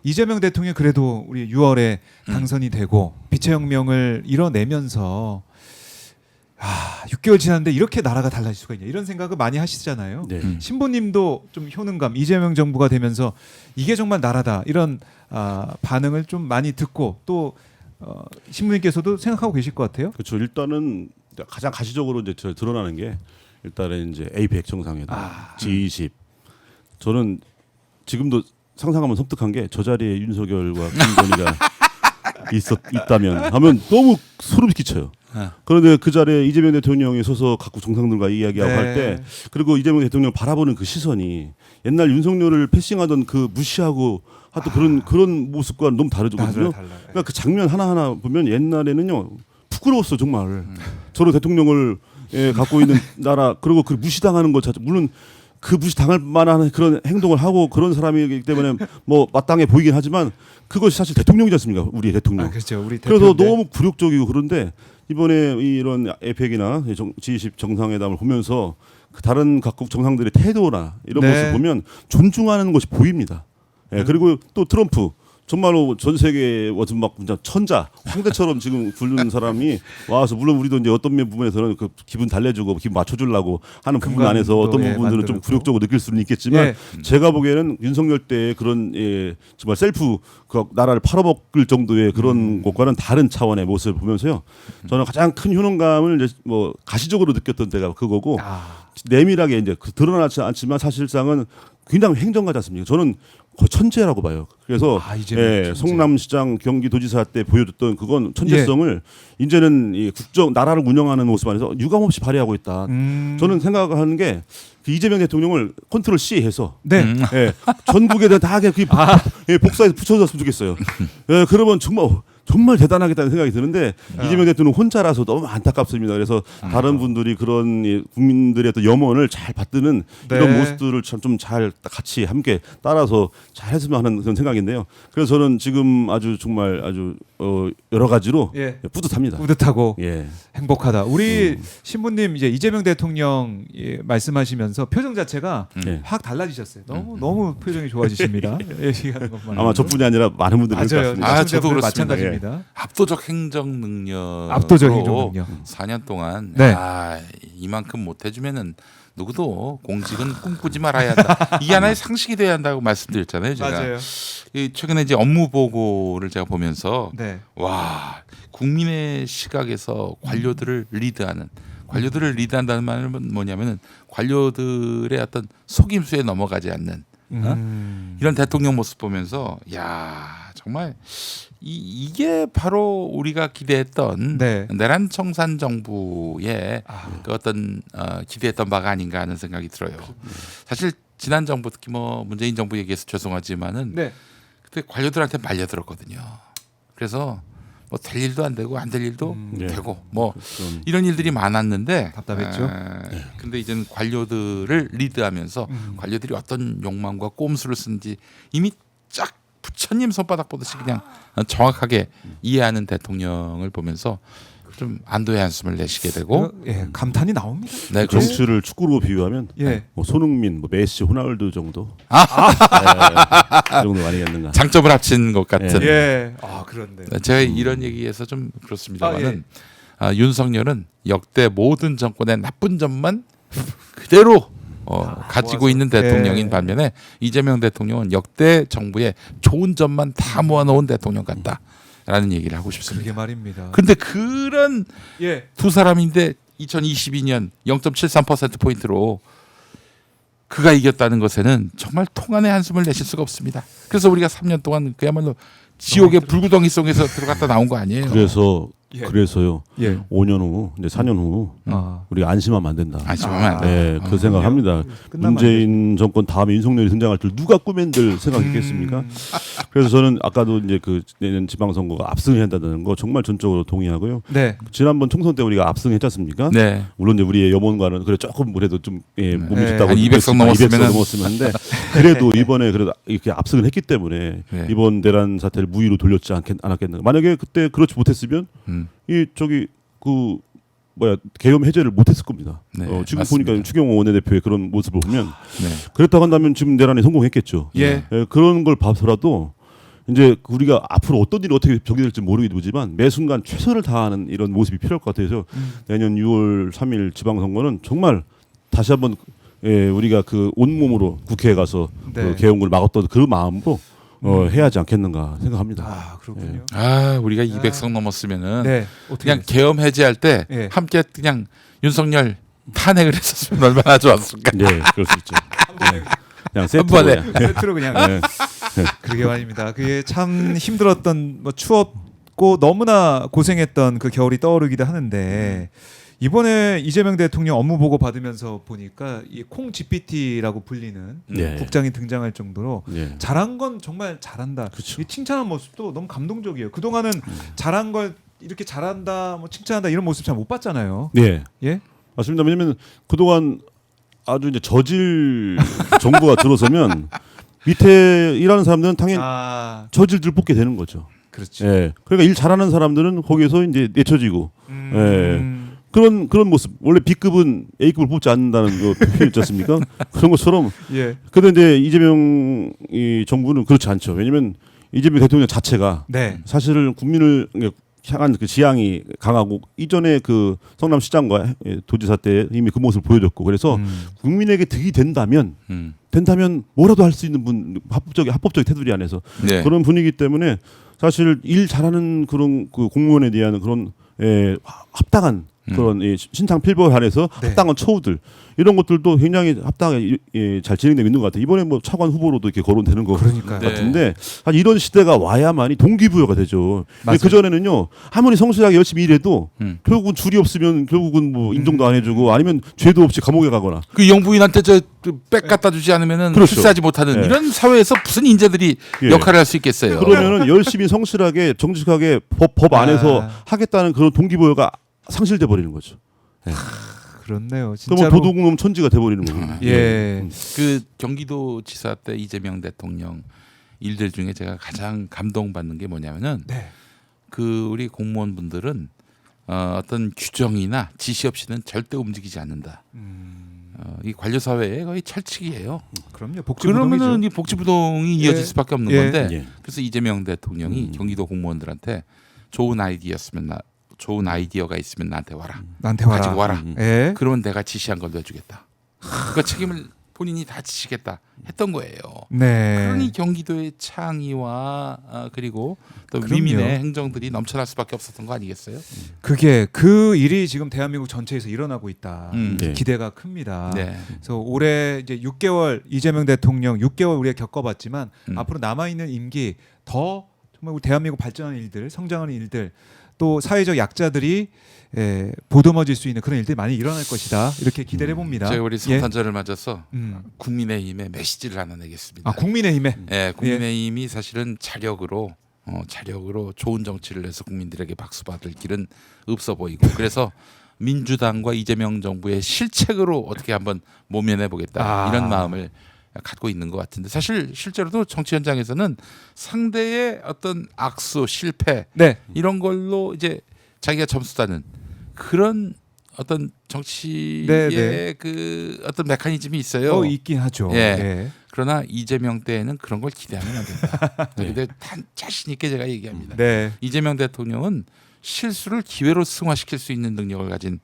이재명 대통령이 그래도 우리 6월에 당선이 되고 빛의 혁명을 이뤄내면서 6개월 지났는데 이렇게 나라가 달라질 수가 있냐 이런 생각을 많이 하시잖아요. 네. 신부님도 좀 효능감 이재명 정부가 되면서 이게 정말 나라다 이런 반응을 좀 많이 듣고 또 신부님께서도 생각하고 계실 것 같아요. 그렇죠. 일단은 가장 가시적으로 이제 드러나는 게 일단은 이제 APEC 정상회담, G20. 저는 지금도 상상하면 섬뜩한 게 저 자리에 윤석열과 김건희가 있다면 하면 너무 소름 끼쳐요. 그런데 그 자리에 이재명 대통령이 서서 각국 정상들과 이야기하고 네. 할 때 그리고 이재명 대통령 바라보는 그 시선이 옛날 윤석열을 패싱하던 그 무시하고 하던 그런 모습과 너무 다르거든요. 달라요. 그러니까 그 장면 하나하나 보면 옛날에는요 부끄러웠어 정말. 저런 대통령을 갖고 있는 나라 그리고 그 무시당하는 것 자체 물론 그 무시당할 만한 그런 행동을 하고 그런 사람이기 때문에 뭐 마땅해 보이긴 하지만 그것이 사실 대통령이지 않습니까? 우리 대통령. 그렇죠. 우리 그래서 대표인데. 너무 굴욕적이고 그런데 이번에 이런 에펙이나 G20 정상회담을 보면서 그 다른 각국 정상들의 태도나 이런 네. 모습 보면 존중하는 것이 보입니다. 그리고 또 트럼프 정말로 전 세계에 막 진짜 천자 황제처럼 지금 굴는 사람이 와서 물론 우리도 이제 어떤 부분에서는 그 기분 달래주고 기분 맞춰주려고 하는 부분 안에서 어떤 부분들은 좀 굴욕적으로 느낄 수는 있겠지만 제가 보기에는 윤석열 때의 그런 정말 셀프 그 나라를 팔아먹을 정도의 그런 것과는 다른 차원의 모습을 보면서요 저는 가장 큰 효능감을 이제 뭐 가시적으로 느꼈던 때가 그거고 내밀하게 이제 드러나지 않지만 사실상은 굉장히 행정가지 않습니까? 저는 거의 천재라고 봐요. 그래서 성남시장 경기도지사 때 보여줬던 그건 천재성을 이제는 이 나라를 운영하는 모습 안에서 유감없이 발휘하고 있다. 저는 생각하는 게 그 이재명 대통령을 컨트롤 C 해서 전국에 다 복사해서 붙여줬으면 좋겠어요. 그러면 정말 대단하겠다는 생각이 드는데 이재명 대통령 혼자라서 너무 안타깝습니다. 그래서 다른 분들이 그런 국민들의 또 염원을 잘 받드는 이런 모습들을 좀 잘 같이 함께 따라서 잘 했으면 하는 그런 생각인데요. 그래서 저는 지금 정말 여러 가지로 뿌듯합니다. 뿌듯하고 행복하다. 우리 신부님 이제 이재명 대통령 말씀하시면서 표정 자체가 확 달라지셨어요. 너무 표정이 좋아지십니다. 얘기하는 것만. 아마 저뿐이 아니라 많은 분들이 그럴 것 같습니다. 저도 그렇습니다. 마찬가지입니다. 압도적 행정 능력. 압도적 행정 능력. 4년 동안 이만큼 못 해주면은 누구도 공직은 꿈꾸지 말아야 한다. 이게 하나의 상식이 돼야 한다고 말씀드렸잖아요. 제가. 맞아요. 최근에 이제 업무 보고를 제가 보면서 와 국민의 시각에서 관료들을 리드한다는 말은 뭐냐면은 관료들의 어떤 속임수에 넘어가지 않는 이런 대통령 모습 보면서 야 정말 이게 바로 우리가 기대했던 내란 청산 정부의 그 어떤 기대했던 바가 아닌가 하는 생각이 들어요. 사실 지난 정부 특히 뭐 문재인 정부 얘기해서 죄송하지만은 그때 관료들한테 말려들었거든요. 그래서 뭐 될 일도 안 되고 안 될 일도 되고 뭐 이런 일들이 많았는데 답답했죠. 근데 이제는 관료들을 리드하면서 관료들이 어떤 욕망과 꼼수를 쓰는지 이미 쫙 부처님 손바닥 보듯이 그냥 정확하게 이해하는 대통령을 보면서 좀 안도의 한숨을 내쉬게 되고 감탄이 나옵니다. 네, 정치를 축구로 비유하면 뭐 손흥민, 뭐 메시, 호날두 정도 그 정도 아니겠는가. 장점을 합친 것 같은. 그런데 제가 이런 얘기해서 좀 그렇습니다만은 윤석열은 역대 모든 정권의 나쁜 점만 그대로 가지고 있는 대통령인 반면에 이재명 대통령은 역대 정부의 좋은 점만 다 모아놓은 대통령 같다라는 얘기를 하고 싶습니다. 그게 말입니다. 그런데 그런 두 사람인데 2022년 0.73%포인트로 그가 이겼다는 것에는 정말 통안의 한숨을 내실 수가 없습니다. 그래서 우리가 3년 동안 그야말로 지옥의 불구덩이 속에서 들어갔다 나온 거 아니에요. 그래서요. 5년 후, 이제 4년 후 우리가 안심하면 안 된다. 안심하면 안 된다. 그 생각합니다. 문재인 정권 다음에 윤석열이 등장할 줄 누가 꿈엔들 생각했겠습니까? 그래서 저는 아까도 이제 그 내년 지방선거가 압승해야 한다는 거 정말 전적으로 동의하고요. 지난번 총선 때 우리가 압승했지 않습니까? 물론 이제 우리의 염원과는 그래 조금 그래도 좀 몸이 좋다고 200석 넘었으면 그래도 이번에 그래도 이렇게 압승을 했기 때문에 이번 내란 사태를 무위로 돌렸지 않았겠는가. 만약에 그때 그렇지 못했으면 계엄 해제를 못했을 겁니다. 지금 맞습니다. 보니까 추경호 원내대표의 그런 모습을 보면 그랬다고 한다면 지금 내란에 성공했겠죠. 그런 걸 봐서라도 이제 우리가 앞으로 어떤 일이 어떻게 전개될지 모르겠지만 매 순간 최선을 다하는 이런 모습이 필요할 것 같아서 내년 6월 3일 지방선거는 정말 다시 한번 우리가 그 온몸으로 국회에 가서 네. 그 개헌을 막았던 그 마음으로 해야 하지 않겠는가 생각합니다. 아 그렇군요. 우리가 200석 넘었으면은 네. 어떻게 그냥 계엄 해제할 때 예. 함께 그냥 윤석열 탄핵을 했었으면 얼마나 좋았을까. 네, 그럴 수 있죠. 그냥 세트로 번에. 그냥. 세트로 그냥 네. 그러게 말입니다. 그게 참 힘들었던 뭐 추웠고 너무나 고생했던 그 겨울이 떠오르기도 하는데 이번에 이재명 대통령 업무 보고 받으면서 보니까 이 콩 GPT라고 불리는 네. 국장이 등장할 정도로 네. 잘한 건 정말 잘한다. 그쵸. 이 칭찬한 모습도 너무 감동적이에요. 그 동안은 잘한 걸 이렇게 잘한다, 뭐 칭찬한다 이런 모습 잘 못 봤잖아요. 네. 예? 맞습니다. 왜냐면 그동안 아주 이제 저질 정부가 들어서면 밑에 일하는 사람들은 당연히 아 저질들 뽑게 되는 거죠. 그렇죠. 예. 그러니까 일 잘하는 사람들은 거기에서 이제 내쳐지고 그런 모습. 원래 B급은 A급을 뽑지 않는다는 거 표현 있지 않습니까? 그런 것처럼. 예. 그런데 이제 이재명 이 정부는 그렇지 않죠. 왜냐면 이재명 대통령 자체가 네. 사실은 국민을 향한 그 지향이 강하고 이전에 그 성남시장과 도지사 때 이미 그 모습을 보여줬고 그래서 국민에게 득이 된다면 뭐라도 할 수 있는 분 합법적인 테두리 안에서 네. 그런 분위기 때문에 사실 일 잘하는 그런 그 공무원에 대한 그런 합당한 그런 신상 필벌 안에서 네. 합당한 처우들 이런 것들도 굉장히 합당하게 잘 진행되고 있는 것 같아요. 이번에 뭐 차관 후보로도 이렇게 거론되는 것 그러니까요. 같은데 사실 이런 시대가 와야만이 동기부여가 되죠. 맞아요. 그 전에는요 아무리 성실하게 열심히 일해도 결국은 줄이 없으면 결국은 뭐 인정도 안 해주고 아니면 죄도 없이 감옥에 가거나. 그 영부인한테 백 갖다 주지 않으면은 그렇죠. 출세하지 못하는 네. 이런 사회에서 무슨 인재들이 예. 역할을 할 수 있겠어요. 그러면은 열심히 성실하게 정직하게 법 안에서 하겠다는 그런 동기부여가 상실돼 버리는 거죠. 그렇네요. 그러면 진짜로. 도둑놈 천지가 돼 버리는 거고. 예. 그 경기도지사 때 이재명 대통령 일들 중에 제가 가장 감동받는 게 뭐냐면은 네. 그 우리 공무원분들은 어떤 규정이나 지시 없이는 절대 움직이지 않는다. 이 관료 사회의 거의 철칙이에요. 그럼요. 복지부동이죠. 그러면은 이 복지부동이 이어질 예. 수밖에 없는 예. 건데 예. 그래서 이재명 대통령이 경기도 공무원들한테 좋은 아이디어가 있으면 나한테 와라. 나한테 와라. 가지고 와라. 예. 그러면 내가 지시한 걸 내주겠다. 그 책임을 본인이 다 지시겠다 했던 거예요. 네. 그러니 경기도의 창의와 그리고 또 그럼요. 위민의 행정들이 넘쳐날 수밖에 없었던 거 아니겠어요? 그게 그 일이 지금 대한민국 전체에서 일어나고 있다. 네. 기대가 큽니다. 네. 그래서 올해 이제 6개월 이재명 대통령 6개월 우리가 겪어봤지만 음. 앞으로 남아 있는 임기 더 정말 우리 대한민국 발전하는 일들, 성장하는 일들, 또 사회적 약자들이 보듬어질 수 있는 그런 일들이 많이 일어날 것이다. 이렇게 기대를 해봅니다. 제가 우리 예. 성탄절을 맞아서 음. 국민의힘에 메시지를 하나 내겠습니다. 아 국민의힘에 네, 국민의힘이 사실은 자력으로 좋은 정치를 해서 국민들에게 박수 받을 길은 없어 보이고 그래서 민주당과 이재명 정부의 실책으로 어떻게 한번 모면해 보겠다 이런 마음을 갖고 있는 것 같은데 사실 실제로도 정치 현장에서는 상대의 어떤 악수 실패 네. 이런 걸로 이제 자기가 점수 따는 그런 어떤 정치의 네. 그 어떤 메커니즘이 있어요. 있긴 하죠. 예. 예. 그러나 이재명 때에는 그런 걸 기대하면 안 된다. 근데 자신 있게 제가 얘기합니다. 네. 이재명 대통령은 실수를 기회로 승화시킬 수 있는 능력을 가진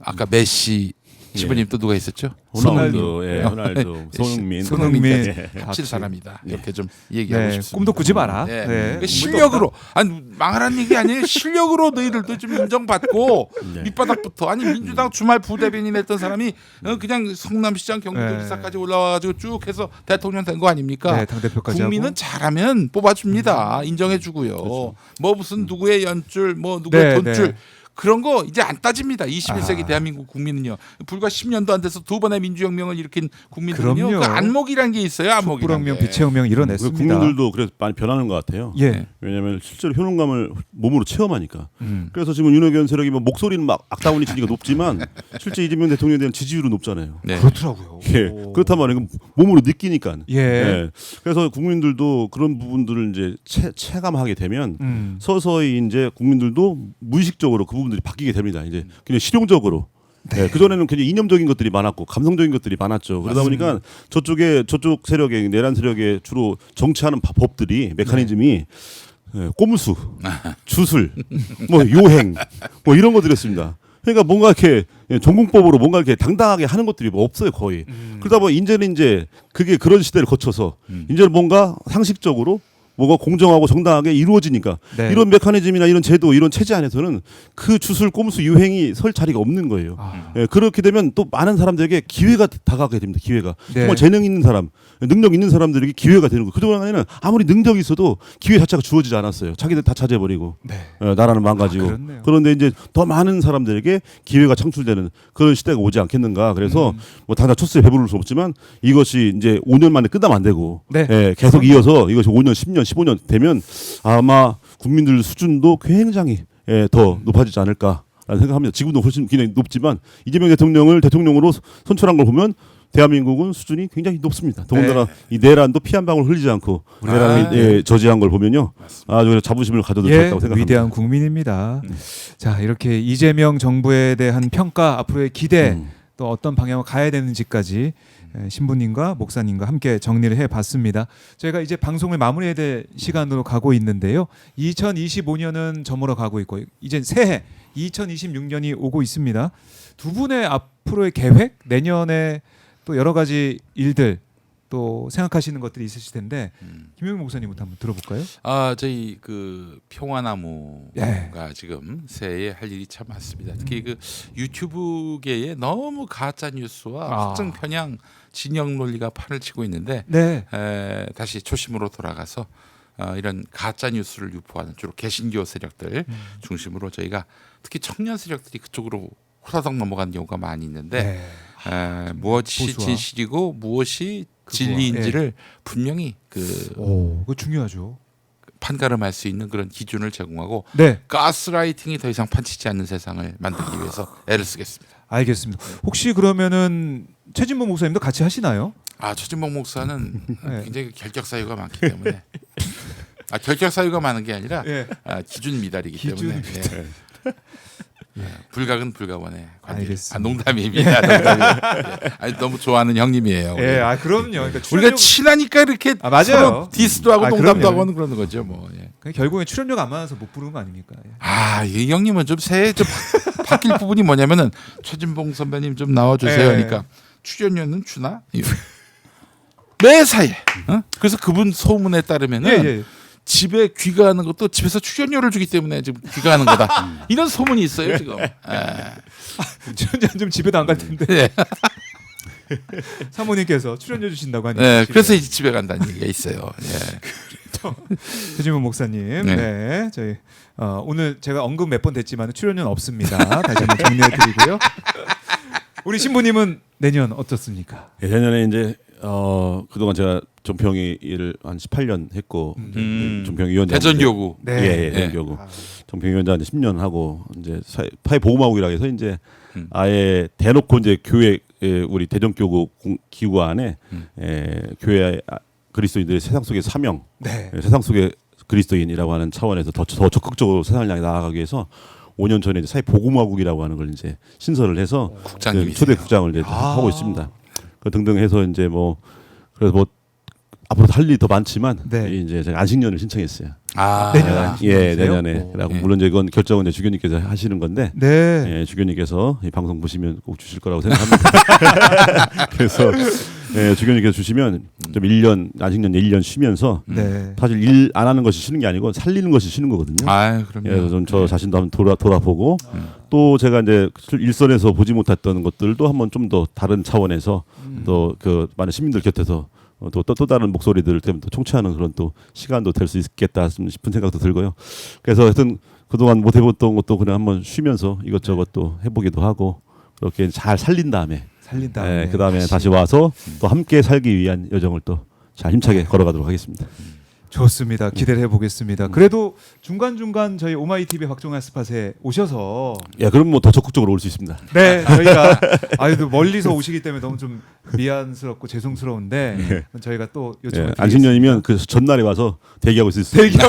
아까 메시 시부님 또 누가 있었죠? 호날두, 호날두, 손흥민, 손흥민. 예. 합칠 사람이다. 이렇게 좀 네. 얘기하고 싶습니다. 꿈도 꾸지 마라. 네. 네. 그러니까 실력으로 아니 망하라는 얘기 아니에요. 실력으로 너희들도 좀 인정받고 네. 밑바닥부터 아니 민주당 주말 부대변인 했던 사람이 그냥 성남시장 경기도지사까지 올라와가지고 쭉 해서 대통령 된 거 아닙니까? 네, 당대표까지 국민은 하고. 잘하면 뽑아줍니다. 인정해주고요. 그렇죠. 뭐 무슨 누구의 연줄, 뭐 누구의 네, 돈줄. 네. 그런 거 이제 안 따집니다. 21세기 대한민국 국민은요. 불과 10년도 안 돼서 두 번의 민주혁명을 일으킨 국민들은요. 그럼요. 그 안목이라는 게 있어요. 안목이라는 촛불혁명, 게. 빛의 혁명 이뤄냈습니다. 국민들도 그래서 많이 변하는 것 같아요. 예. 왜냐하면 실제로 효능감을 몸으로 체험하니까. 음. 그래서 지금 윤핵관 세력이 뭐 목소리는 막 악다운이 치니까 높지만 실제 이재명 대통령에 대한 지지율은 높잖아요. 네. 그렇더라고요. 예. 그렇단 말이에요. 몸으로 느끼니까. 예. 그래서 국민들도 그런 부분들을 이제 체감하게 되면 서서히 이제 국민들도 무의식적으로 그 부분들이 바뀌게 됩니다. 이제 그냥 실용적으로 네. 그전에는 굉장히 이념적인 것들이 많았고 감성적인 것들이 많았죠. 그러다 보니까 저쪽 세력의 내란 세력의 주로 정치하는 법들이 메커니즘이 꼼수, 주술, 뭐 요행, 뭐 이런 것들이었습니다. 그러니까 뭔가 이렇게 전공법으로 뭔가 이렇게 당당하게 하는 것들이 뭐 없어요 거의. 그러다 보니 이제는 이제 그게 그런 시대를 거쳐서 이제는 뭔가 상식적으로 뭐가 공정하고 정당하게 이루어지니까 네. 이런 메커니즘이나 이런 제도 이런 체제 안에서는 그 주술 꼼수 유행이 설 자리가 없는 거예요. 그렇게 되면 또 많은 사람들에게 기회가 다가가게 됩니다. 기회가 네. 정말 재능 있는 사람, 능력 있는 사람들에게 기회가 되는 거예요. 그동안에는 아무리 능력이 있어도 기회 자체가 주어지지 않았어요. 자기들 다 차지해버리고 네. 나라는 망가지고. 그렇네요. 그런데 이제 더 많은 사람들에게 기회가 창출되는 그런 시대가 오지 않겠는가. 그래서 뭐 당장 첫 수에 배부를 수 없지만 이것이 이제 5년 만에 끝나면 안 되고 네. 계속 이어서 이것이 5년, 10년, 15년 되면 아마 국민들 수준도 굉장히 더 높아지지 않을까라는 생각합니다. 지금도 훨씬 굉장히 높지만 이재명 대통령을 대통령으로 선출한 걸 보면 대한민국은 수준이 굉장히 높습니다. 더군다나 이 내란도 피 한 방울 흘리지 않고 내란을 저지한 걸 보면요, 아주 자부심을 가져도 좋다고 생각합니다. 위대한 국민입니다. 자, 이렇게 이재명 정부에 대한 평가, 앞으로의 기대, 또 어떤 방향으로 가야 되는지까지 신부님과 목사님과 함께 정리를 해봤습니다. 저희가 이제 방송을 마무리해야 될 시간으로 가고 있는데요. 2025년은 저물어 가고 있고 이제 새해 2026년이 오고 있습니다. 두 분의 앞으로의 계획, 내년에 또 여러 가지 일들 또 생각하시는 것들이 있으실 텐데 김용민 목사님부터 한번 들어볼까요? 저희 그 평화나무가 지금 새해에 할 일이 참 많습니다. 특히 그 유튜브계에 너무 가짜 뉴스와 확정 편향 진영 논리가 판을 치고 있는데 다시 초심으로 돌아가서 이런 가짜 뉴스를 유포하는 주로 개신교 세력들 중심으로 저희가 특히 청년 세력들이 그쪽으로 호다닥 넘어가는 경우가 많이 있는데 무엇이 보수와. 진실이고 무엇이 진리인지를 분명히 그거 중요하죠. 판가름할 수 있는 그런 기준을 제공하고 네, 가스라이팅이 더 이상 판치지 않는 세상을 만들기 위해서 애를 쓰겠습니다. 알겠습니다. 혹시 그러면은 최진봉 목사님도 같이 하시나요? 최진봉 목사는 네. 굉장히 결격 사유가 많기 때문에 결격 사유가 많은 게 아니라 기준 미달이기 때문에 불각은 불가원에 알겠습니다. 농담입니다. 농담이에요. 너무 좋아하는 형님이에요. 그럼요. 그러니까 우리가 친하니까 이렇게 맞아요. 서로 디스도 하고 농담도 그럼요. 하고 하는 그러는 거죠. 뭐. 결국엔 출연료가 안 많아서 못 부르는 거 아닙니까? 이 형님은 좀 새해 좀 바뀔 부분이 뭐냐면은 최진봉 선배님 좀 나와주세요 하니까 출연료는 주나? 매사에. 그래서 그분 소문에 따르면은 집에 귀가하는 것도 집에서 출연료를 주기 때문에 지금 귀가하는 거다. 이런 소문이 있어요 지금. 출연료 좀 집에도 안 갈 텐데. 사모님께서 출연료 주신다고 하니까. 그래서 이제 집에 간다는 얘기가 있어요. 최진문 목사님, 저희 오늘 제가 언급 몇 번 됐지만 출연료는 없습니다. 다시 한번 정리해드리고요. 우리 신부님은 내년 어떻습니까? 내년에 이제 그동안 제가 정평이 일을 한 18년 했고 정평위원장 대전교구 대전교구 정평위원장 10년 하고 이제 사회 보호마국이라고 해서 이제 아예 대놓고 이제 교회 우리 대전교구 기구 안에 교회 그리스도인들의 세상 속의 사명, 세상 속의 그리스도인이라고 하는 차원에서 더 적극적으로 세상을 향해 나아가기 위해서 5년 전에 이제 사회 보호마국이라고 하는 걸 이제 신설을 해서 초대 국장을 이제 하고 있습니다. 그 등등 해서 이제 뭐 그래서 뭐 앞으로 할 일이 더 많지만 이제 제가 안식년을 신청했어요. 내년에 내년에라고 물론 이제 이건 결정은 이제 주교님께서 하시는 건데 주교님께서 이 방송 보시면 꼭 주실 거라고 생각합니다. 그래서 주교님께서 주시면 좀 1년 안식년 1년 쉬면서 사실 일 안 하는 것이 쉬는 게 아니고 살리는 것이 쉬는 거거든요. 그럼요. 그래서 좀 저 자신도 한번 돌아보고 또 제가 이제 일선에서 보지 못했던 것들도 한번 좀 더 다른 차원에서 또 그 많은 시민들 곁에서 또 다른 목소리들을 또 총취하는 그런 또 시간도 될 수 있겠다 싶은 생각도 들고요. 그래서 하여튼 그동안 못 해봤던 것도 그냥 한번 쉬면서 이것저것 또 해보기도 하고 그렇게 잘 살린 다음에 그 다음에 다시 와서 또 함께 살기 위한 여정을 또 잘 힘차게 걸어가도록 하겠습니다. 좋습니다. 기대를 해보겠습니다. 그래도 중간중간 저희 오마이TV 박종환 스팟에 오셔서 그럼 뭐 더 적극적으로 올 수 있습니다. 저희가 멀리서 오시기 때문에 너무 좀 미안스럽고 죄송스러운데 저희가 또 요청을 드리겠습니다. 안식년이면 그 전날에 와서 대기하고 있을 수 있습니다.